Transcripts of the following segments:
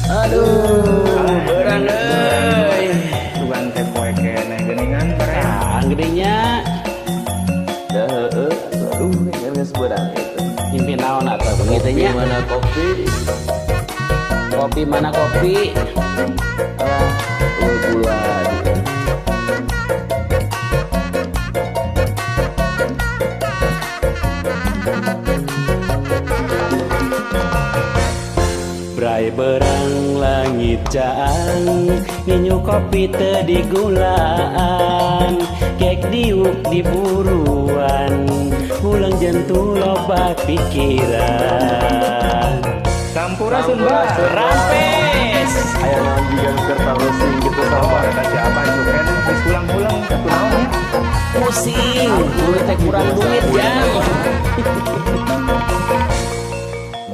Aduh, berang euy. Bukan teh poe keneh geuningan bareng. Tah, gedenya. Dah heueuh, aduh geus beurang itu. Mimpi naon atuh begitu nya? Mana kopi? Kopi mana kopi? Ah, gula. Brai berang langit caang, nginyu kopi teu digulaan, kek diuk diburuan, ulang jentu loba pikiran. Sampura Sunda. Rampes. Aya naon jiga keur talosing gitu Oh, sama. eta siapa itu kan? Geus pulang-pulang atuh naon nya? Pusing, duit teh kurang duit ya.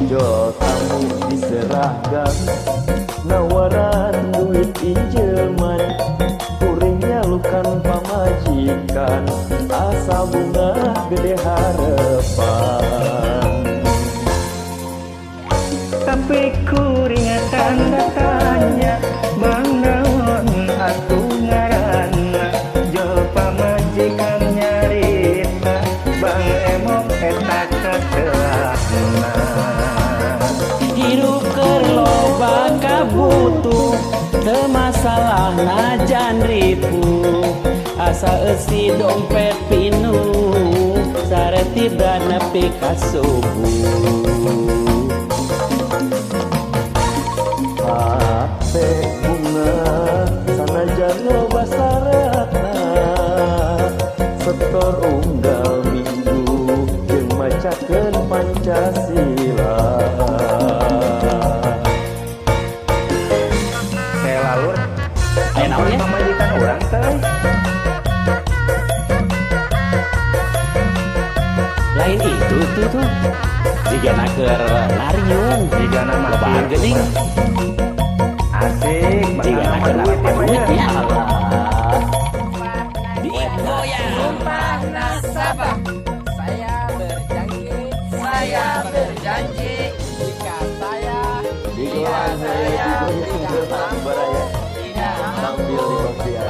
Jo tamu diserahkan nawaran duit pinjaman kuring nyalukan pamajikan asa bunga gede harapan Tapi kuring tanda tanya Bang naon atuh ngaranna Jol pamajikan nyarita Bang emok eta katelahna Hirup keur loba kabutuh, teu masalah najan ripuh, asa eusi dompet pinuh, sare tiba nepi ka subuh. Hate bunga sanajan loba saratna setor unggal minggu jeung macakeun Pancasila. Saya lalur Aya naon ya? pamajikan urang teh Lain itu tuh. Jigana keur lariung, Jigana mah lobaan geuning. asik Jigana keur duit ya mah duit ya. ya Allah. Sumpah nasabah, saya berjanji jika saya tidak Sambil di kopi ya.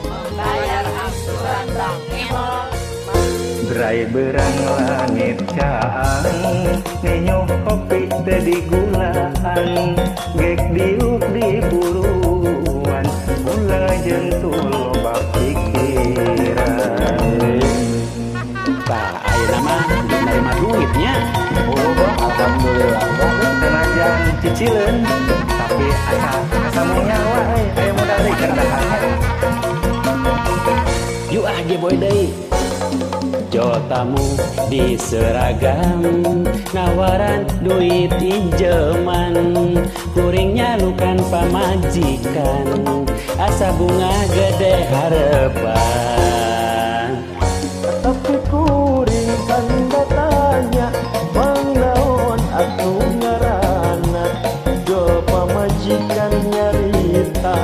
membayar angsuran Bang Emol. Berai berang langit caang Ninyo kopi teu digulaan Gek diuk diburuan Mula jentul loba pikiran Tah, ayeuna mah geus narima duitnya. Oh, alhamdulillah. Senajan cicileun Tapi asa munyawa Aya modal deui kerdahan Yuk ah ge boy deui. Jo tamu di seragam, nawaran duit pinjaman, kuring nyalukan pamajikan, asa bunga gede harapan. Tapi kuring tanda tanya Bang naon atuh ngaranna Jo pamajikan nyarita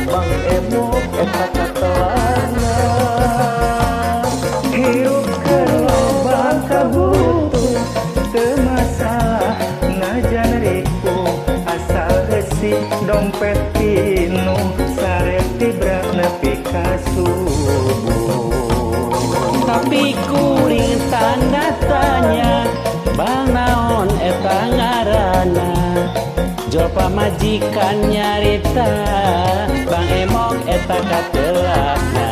Bang emok eta katelana Hirup keur loba kabutuh Teu masalah najan ripuh Asal eusi dompet pinuh Sare tibrak nepi ka subuh Tapi kuring tanda tanya, Bang naon eta ngaranna Jo pamajikan nyarita, Bang emok eta katelahna.